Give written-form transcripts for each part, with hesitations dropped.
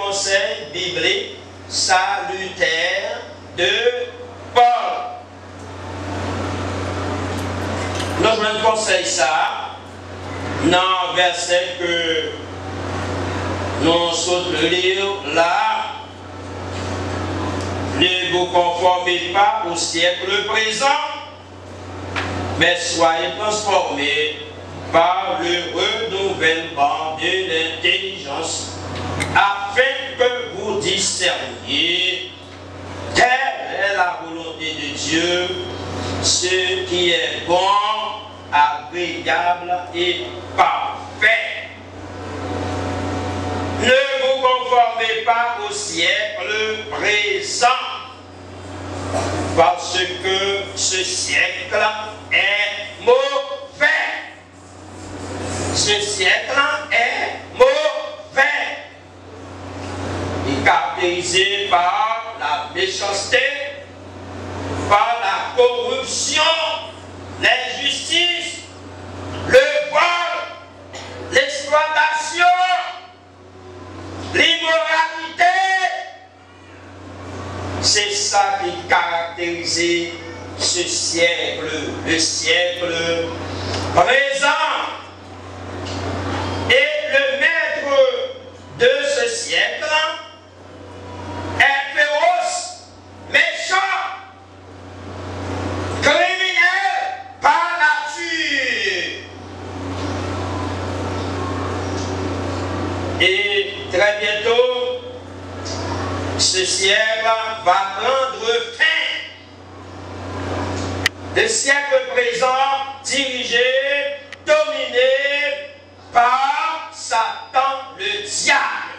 conseil biblique salutaire de Paul. Nous je conseille ça dans le verset que nous sommes le lire là. Ne vous conformez pas au siècle présent, mais soyez transformés par le renouvellement de l'intelligence, afin que vous discerniez quelle est la volonté de Dieu, ce qui est bon, agréable et parfait. Ne vous conformez pas au siècle présent, parce que ce siècle est mauvais. Ce siècle est mauvais. Il est caractérisé par la méchanceté, par la corruption, l'injustice, le vol, l'exploitation, l'immoralité. C'est ça qui caractérise ce siècle, le siècle présent. Et le maître de ce siècle est féroce, méchant, criminel par nature. Et très bientôt, ce siècle va prendre fin. Le siècle présent dirigé, dominé par Satan le diable.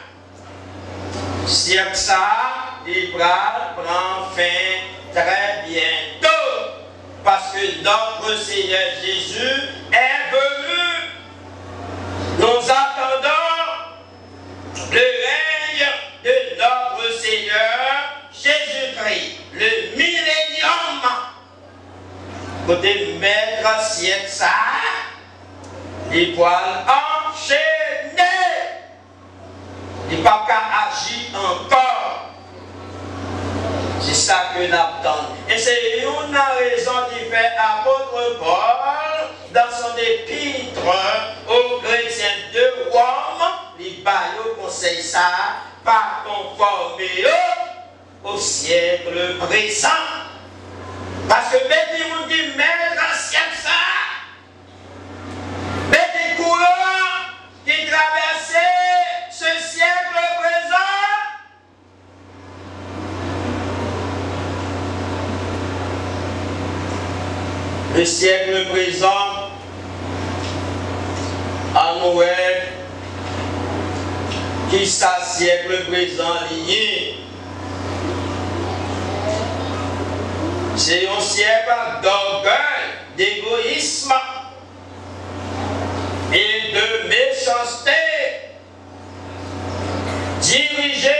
Siècle ça, il va prendre fin très bientôt. Parce que notre Seigneur Jésus est venu. Nous attendons le règne de notre Seigneur Jésus-Christ, le millénium. Côté maître siècle ça, les poils enchaînés. Il n'y a pas qu'à agir encore. C'est ça que nous attendons. Et c'est une raison qui fait apôtre Paul, dans son épître aux chrétiens de Rome, il conseille ça, pas conformer au siècle présent. Parce que mettez-vous qui mettre un siècle ça, mettez courant qui traversait ce siècle présent. Le siècle présent, à Noël, qui ça siècle présent lié. C'est un siècle d'orgueil, d'égoïsme et de méchanceté, dirigé,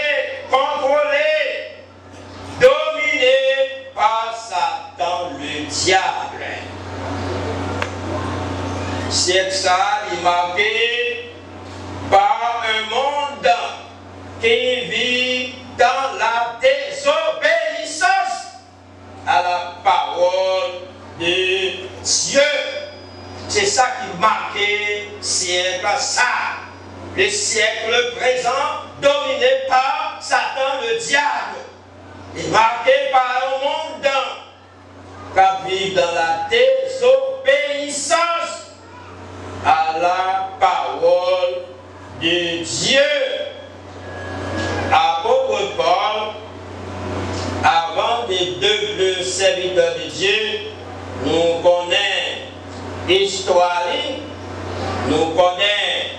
contrôlé, dominé par Satan le diable. Siècle ça est marqué par un monde qui vit dans la désobéissance à la parole de Dieu. C'est ça qui marquait siècle ça. Le siècle présent dominé par Satan le diable. Et marqué par un monde qui vit dans la désobéissance à la parole de Dieu. Apôtre Paul, avant de devenir serviteur de Dieu, nous connaissons l'histoire, nous connaissons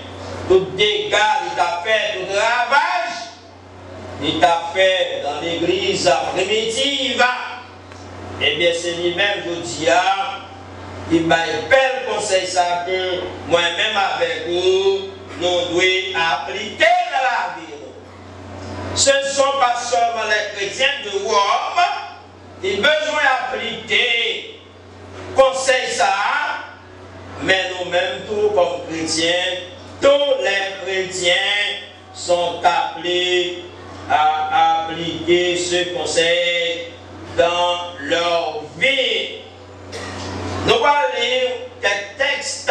tout dégât, il a fait tout ravage, il a fait dans l'église primitive. Et bien c'est lui-même, je dis, il m'a bel conseil ça que moi-même avec vous, nous devons appliquer dans la vie. Ce ne sont pas seulement les chrétiens de Rome qui ont besoin d'appliquer conseil ça, mais nous-mêmes tous comme chrétiens, tous les chrétiens sont appelés à appliquer ce conseil dans leur vie. Nous allons lire quelques textes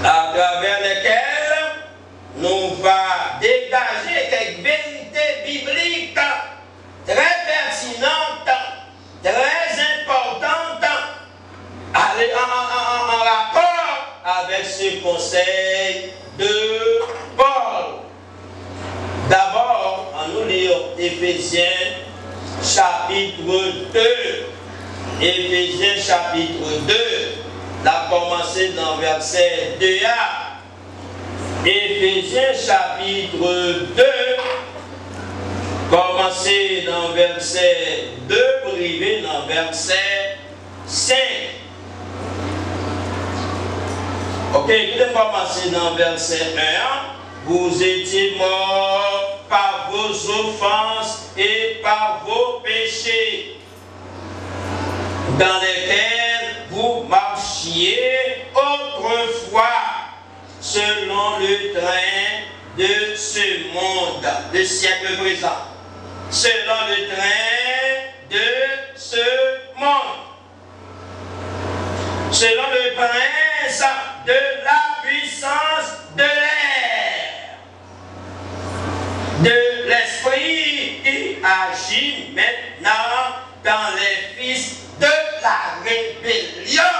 à travers lesquels nous va dégager quelques vérités bibliques très pertinentes, très importantes, en rapport avec ce conseil de Paul. D'abord, en nous lisons Éphésiens chapitre 2. Éphésiens chapitre 2, là commencé dans verset 2a. Éphésiens chapitre 2, commencé dans verset 2, pour arriver dans verset 5. Ok, je vais commencer dans verset 1. Vous étiez morts par vos offenses et par vos péchés, dans lesquels vous marchiez autrefois, selon le train de ce monde, le siècle présent. Selon le train de ce monde. Selon le prince de la puissance de l'air, de l'esprit qui agit maintenant dans les fils de la rébellion.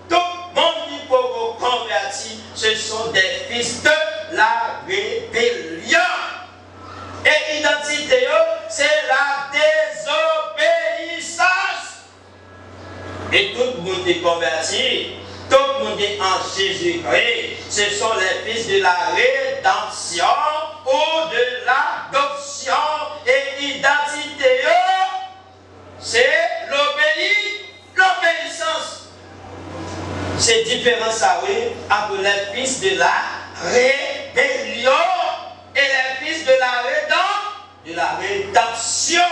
Tout le monde qui peut vous convertir, ce sont des fils de la rébellion. Et l'identité, c'est la désobéissance. Et tout le monde est converti, tout le monde est en Jésus-Christ. Ce sont les fils de la rédemption ou de l'adoption. Et l'identité, c'est l'obéissance. C'est différent, ça oui, entre les fils de la rébellion et les fils de la rédemption.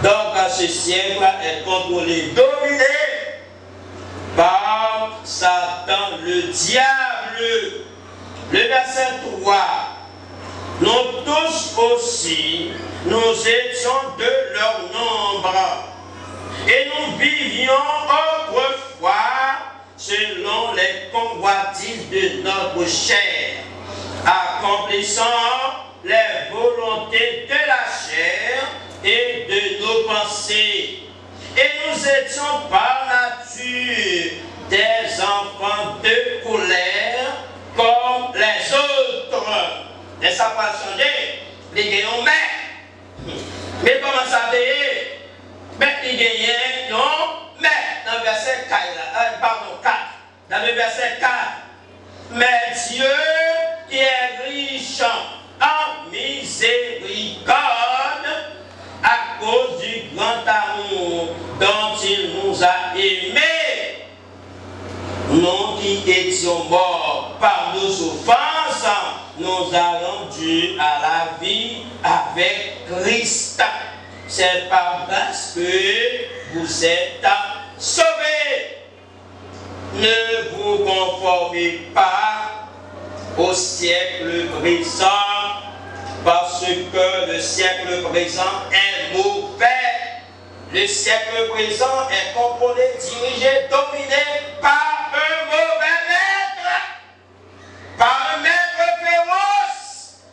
Donc, à ce siècle est contrôlé, dominé par Satan, le diable. Le verset 3. Nous tous aussi, nous étions de leur nombre, et nous vivions autrefois selon les convoitises de notre chair, accomplissant les volontés de la chair et de nos pensées. Et nous étions par nature des enfants de colère comme les autres. Et ça va changer. Les gagnants, mais comment ça fait? Mais les gagnants, non, mais dans le verset 4, dans le verset 4, mais Dieu qui est riche en miséricorde, à cause du grand amour dont il nous a aimés, nous qui étions morts par nos offenses, nous a rendus à la vie avec Christ. C'est par grâce que vous êtes sauvés. Ne vous conformez pas au siècle présent, parce que le siècle présent est mauvais. Le siècle présent est contrôlé, dirigé, dominé par un mauvais maître, par un maître féroce.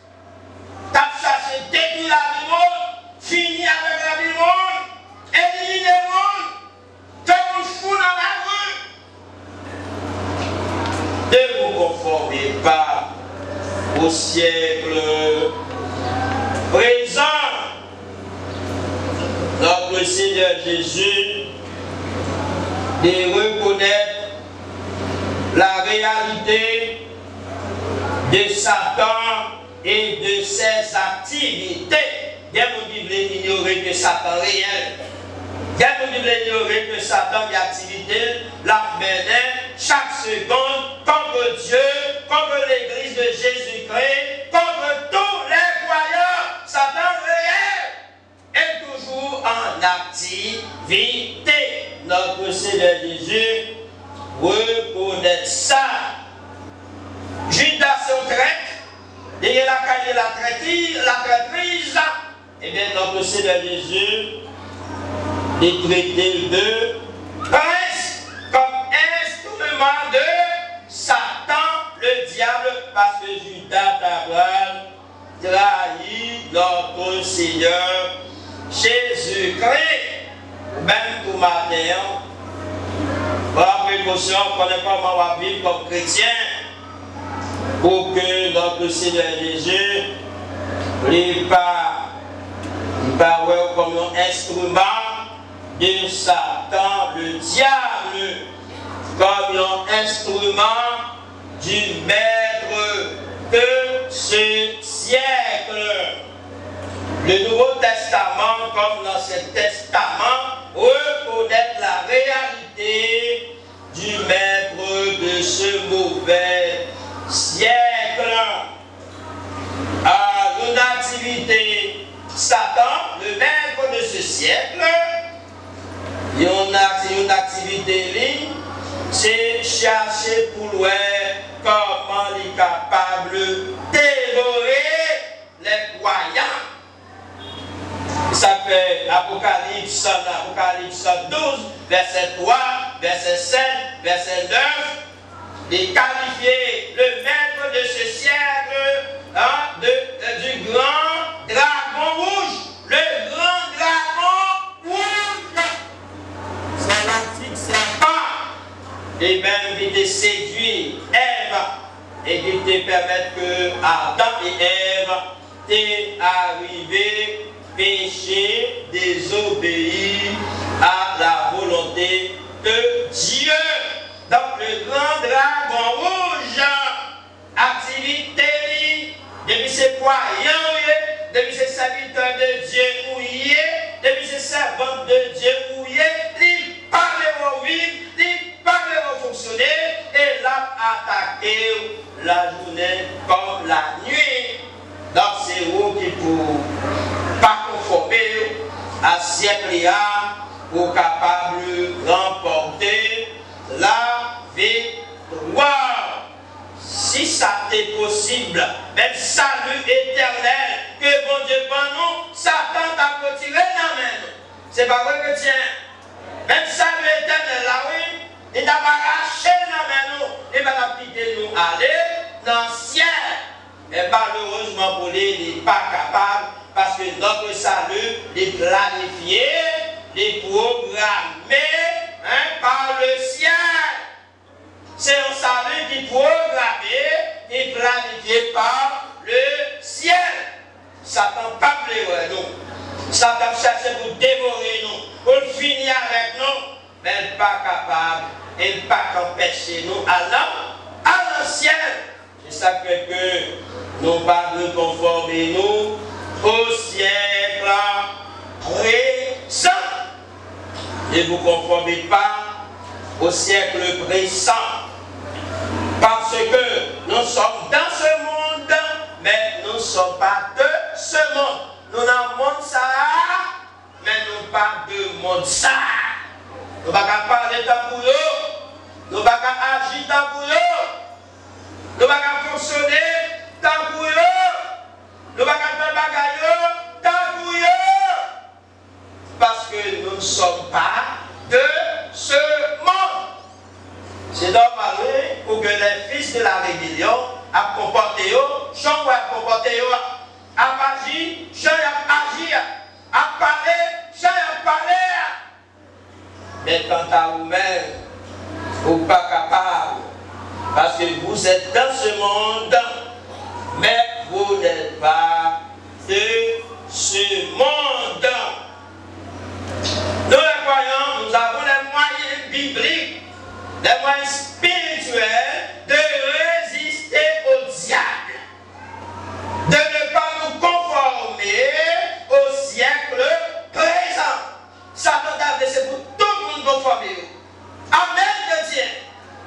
T'as cherché détruire la vie monde, fini avec la vie monde, éliminer le monde, te vous fou dans la rue. Ne vous conformez pas au siècle présent. Notre Seigneur Jésus de reconnaître la réalité de Satan et de ses activités. Bien vous voulez ignorer que Satan est réel. Bien vous voulez ignorer que Satan a activité la menait chaque seconde contre Dieu, contre l'Église de Jésus-Christ, contre tous les croyants. Satan réel est toujours en activité. Notre Seigneur Jésus reconnaît ça. Judas se traite de la traîtrise, et bien notre Seigneur Jésus est traité de prince comme instrument de Satan, le diable, parce que Judas trahit notre Seigneur Jésus-Christ. Même pour matin, par précaution, on ne connaît pas comment on va vivre comme chrétien pour que notre Seigneur Jésus n'est pas comme un instrument de Satan, le diable, comme un instrument du maître de ce siècle. Le Nouveau Testament, comme l'Ancien Testament, reconnaît la réalité du maître de ce mauvais siècle. À une activité, Satan, le maître de ce siècle, une activité, c'est chercher pour lui comment il est capable de dévorer les croyants. Ça fait Apocalypse 12, verset 3, verset 7, verset 9, de qualifier le maître de ce siècle du grand dragon rouge. Le grand dragon rouge, c'est l'antique serpent, et même qui te séduit Ève et qui te permet que Adam et Ève t'est arrivé péché, désobéir à la volonté de Dieu. Donc le grand dragon rouge, activité, depuis ses croyants, depuis ses serviteurs de Dieu, depuis ses servantes de Dieu, il parle au vivre, il parle au fonctionner, et l'a attaqué la journée comme la nuit. Donc c'est vous qui pour pas conformer à siècle pour capable de remporter la victoire. Si ça est possible, même salut éternel que bon Dieu pour nous, Satan t'a retiré dans main. C'est pas vrai que tiens. Même salut éternel là, oui, il t'a arraché dans main nous, il va quitter nous aller dans le ciel. Et malheureusement pour lui, il n'est pas capable. Parce que notre salut est planifié, est programmé par le ciel. C'est un salut qui est programmé et planifié par le ciel. Satan n'a pas plaisir nous. Satan cherche pour dévorer nous, pour finir avec nous. Mais il n'est pas capable, il n'est pas empêcher nous allant à le ciel. C'est ça que nous pas de conformer nous au siècle présent. Ne vous conformez pas au siècle présent. Parce que nous sommes dans ce monde, mais nous ne sommes pas de ce monde. Nous sommes dans le monde ça, mais nous pas de monde ça. Nous ne pouvons pas parler tant pour eux. Nous ne pouvons pas agir tant pour eux. Nous ne pouvons pas fonctionner tant pour eux. Nous ne pouvons pas faire bagaille tant pour eux. Parce que nous ne sommes pas de ce monde. C'est normal pour que les fils de la rébellion a comporté, j'en vais comporter, a agir, j'en vais agir, a parler, j'en vais parler. Mais quant à vous-même, vous n'êtes pas capable. Parce que vous êtes dans ce monde, mais vous n'êtes pas de ce monde. Nous les croyants, nous avons les moyens bibliques, les moyens spirituels de résister au diable, de ne pas nous conformer au siècle présent. Satan t'a laissé pour tout le monde conformer. Amen de Dieu.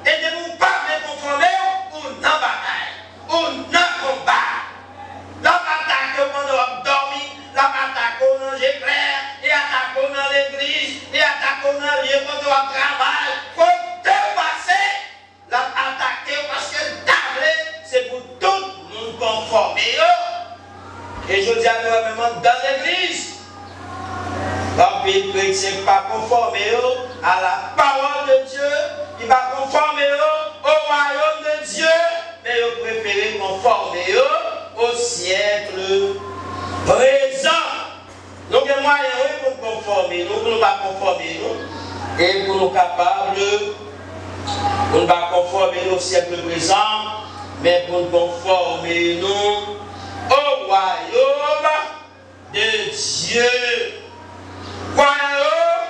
Et de vous pas conformer ou non bataille, ou non combat. Et je dis à toi-même, dans l'église, l'empire chrétien n'est pas conformé à la parole de Dieu, il va conformer au royaume de Dieu, mais il préfère conformer au siècle présent. Nous avons moyen pour nous conformer, nous ne pas conformer nous, et pour nous capables, pour ne pas conformer au siècle présent, mais pour nous conformer nous au royaume de Dieu. Royaume,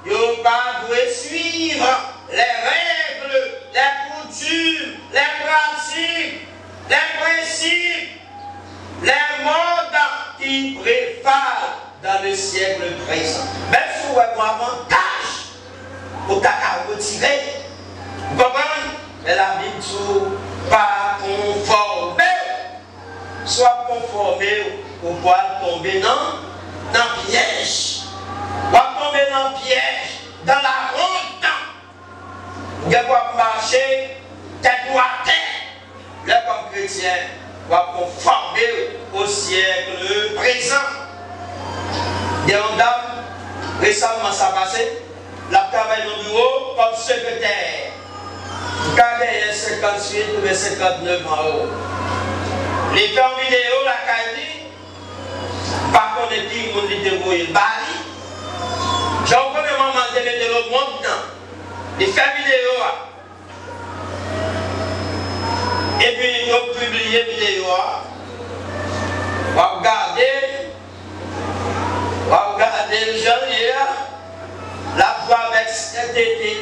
il ne pas suivre les règles, les coutumes, les pratiques, les principes, les modes qui prévalent dans le siècle présent. Même si vous avez un avantage pour retirer, vous comprenez? Mais la Bible dit pas conformer, soit conformer pour pouvoir tomber dans le piège. Ou tomber dans le piège, dans la honte. Vous pouvez marcher tête ou à terre. Là, comme chrétien, vous conformer au siècle présent. Il y a une dame, récemment ça a passé, la travaille au bureau comme secrétaire. Quand il y a 58 ou 59 en haut. Les films vidéo, la caille, par contre, qui vous dit de vous le bali. J'ai encore des moments de mettre l'autre monde dedans. Les films vidéo. Et puis, ils ont publié vidéo. Vous regardez le jeune hier, la voix avec cet été,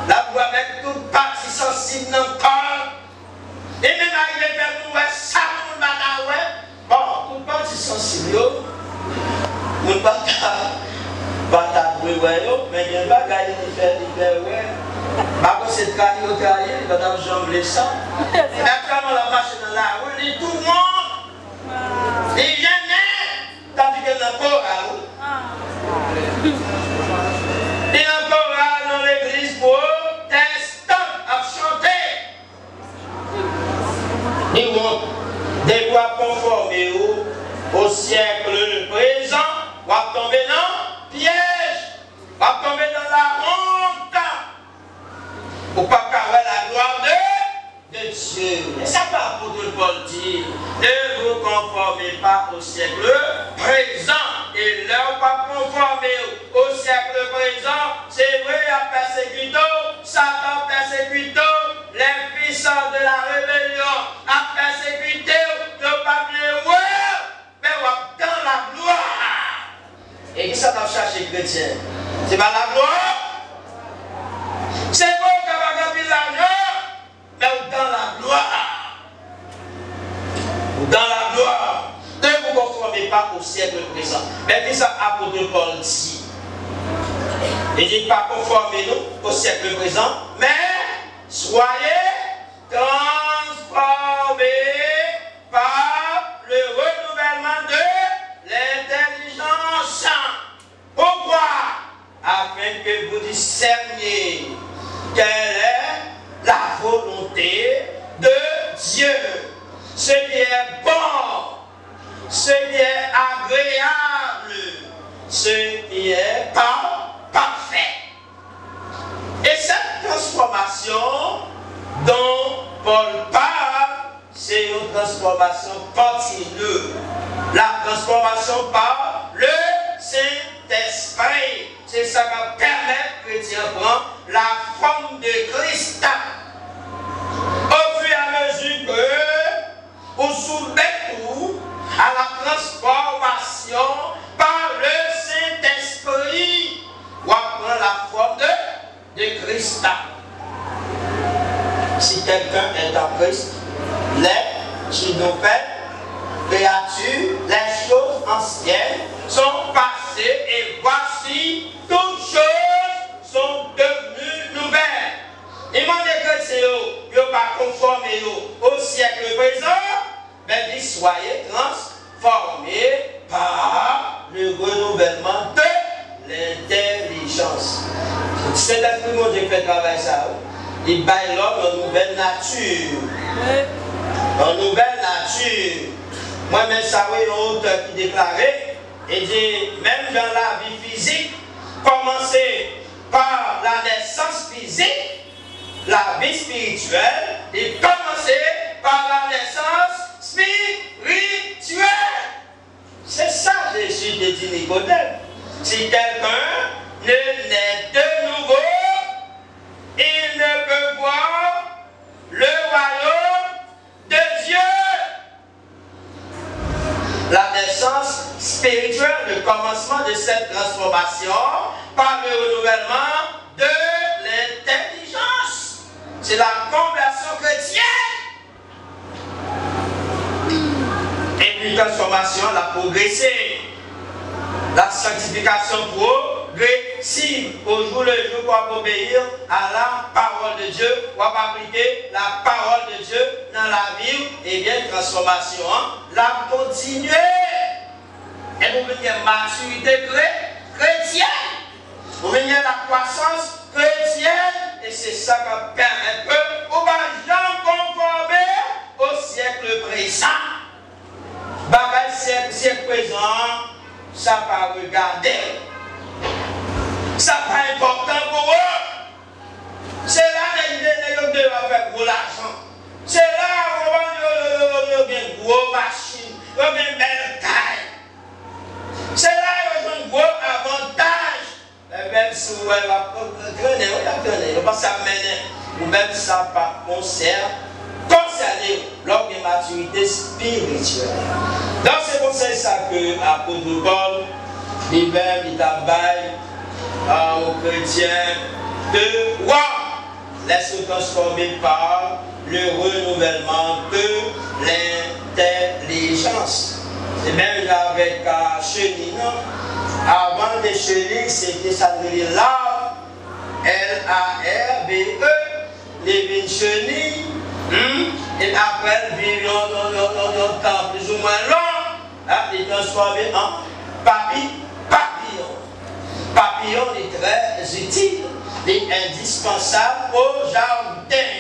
la voix avec toute partie sensible dans le corps. Et même arrivé vers nous, ça, nous bataille. Bon, toute partie sensible, nous bataille, mais il y a un bagage qui fait, ouais. Par contre, c'est trahi au trahi, madame Jean ça. Et actuellement, la machine dans la rue, il tout le monde. Il vient tandis que dans le choral. Et dans le choral, dans l'église, pour tester à chanter. Ils vont devoir conformer au siècle présent, ou à tomber dans le piège, ou à tomber dans la honte, pour pas carrer la gloire de Dieu. Et ça va pour le Paul dire, ne vous conformez pas au siècle présent. Et là, pas conformer au siècle présent, c'est vrai, à persécuter, Satan persécute, les puissants de la rébellion, à persécuter, ne pas bien mais dans la gloire. Et qui ça t'a cherché chrétien? C'est pas la gloire? C'est bon qu'on va gagner l'argent, mais dans la gloire. Dans la gloire. Ne vous conformez pas au siècle présent. Mais qui ça apôtre Paul dit? Il dit pas conformez-nous au siècle présent, mais soyez transformés par le renouvellement de l'intelligence. Pourquoi? Afin que vous discerniez quelle est la volonté de Dieu, ce qui est bon, ce qui est agréable, ce qui est parfait. Et cette transformation dont Paul parle, c'est une transformation continue. La transformation par le Saint-Esprit. C'est ça qui permet que chrétien prend la forme de Christ. Au fur et à mesure que vous soumettez-vous à la transformation par le Saint-Esprit, vous prend la forme de Christ. Si quelqu'un est en Christ, les nouvelles créatures, les choses anciennes sont passées et voici toutes choses sont devenues nouvelles. Il m'a dit que c'est eux, ils ne sont pas conformés au siècle présent, mais ils soyez transformés par le renouvellement de l'intelligence. C'est l'esprit mon Dieu qui fait travailler ça. Il baille l'homme en nouvelle nature. En nouvelle nature. Moi-même, ça oui, un auteur qui déclarait, et dit, même dans la vie physique, commencer par la naissance physique, la vie spirituelle, et commencer par la naissance spirituelle. C'est ça Jésus dit Nicodème. Si quelqu'un ne naît de nouveau, il ne peut voir le royaume de Dieu. La naissance spirituelle, le commencement de cette transformation par le renouvellement de l'intelligence. C'est la conversion chrétienne. Et puis transformation, la progresser. La sanctification progressive. Au jour le jour, pour obéir à la parole de Dieu, pour appliquer la parole de Dieu dans la vie, et bien transformation, la continuer. Et vous venez maturité chrétienne. Vous venez la croissance chrétienne. Et c'est ça qui permet que vous ne jamais conformer au siècle présent. Bagage siècle présent, ça va regarder. Ça pas important pour eux. C'est là que les gens vont faire gros l'argent. C'est là où on va faire une grosse machine, une belle taille. C'est là où ils ont un gros avantage. Même si vous allez traîner, vous pas s'amener, ou même ça pas concerner l'homme de maturité spirituelle. Donc c'est pour ça que l'apôtre Paul, il travaille aux chrétiens de voir laisse transformer par le renouvellement de l'intelligence. Et même avec chenille, avant des chenilles, c'était ça de l'arbre, L-A-R-B-E, les chenilles, et après, vivre un temps plus ou moins long, ils transformés en papillon. Papillon est très utile, est indispensable au jardin,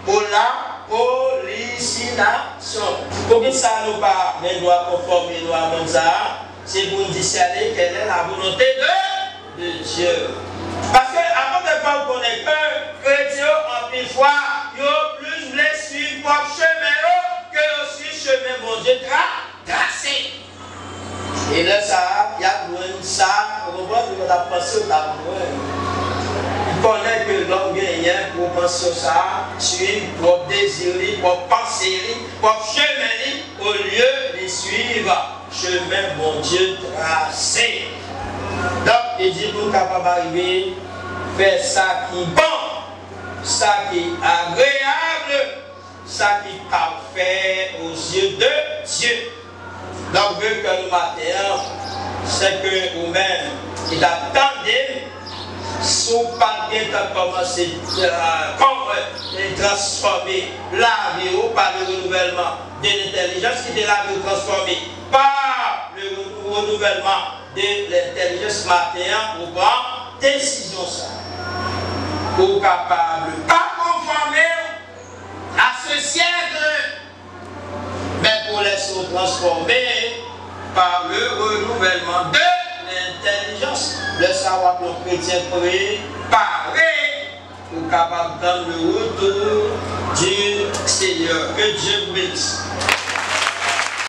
pour la pollinisation. Combien ça nous pas, mais doit conformer à Monza, c'est pour discerner quelle est la volonté de Dieu. Parce que avant de pas vous connaître que chrétien en pile fois, il y a plus voulu suivre votre chemin que aussi chemin mon Dieu tracé. Et là, ça, il y a besoin de ça, on voit que vous avez pensé au tableau. Il connaît que l'homme gagne pour penser ça, suivre, pour désirer, pour penser, pour chemin, au lieu de suivre chemin mon Dieu tracé. Donc, il dit pour capable d'arriver, faire ça qui est bon, ça qui est agréable, ça qui est parfait aux yeux de Dieu. Donc, que le matin, c'est que vous-même, il attendez, si vous pas bien commencé à transformer la vie par le renouvellement de l'intelligence, qui est la vie transformée par le renouvellement de l'intelligence matin, pour prendre décision ça. Pour capable pas conformer à ce siècle, mais pour laisser transformer par le renouvellement de l'intelligence, le savoir que le chrétien préparé pour capable de le retour du Seigneur. Que Dieu bénisse.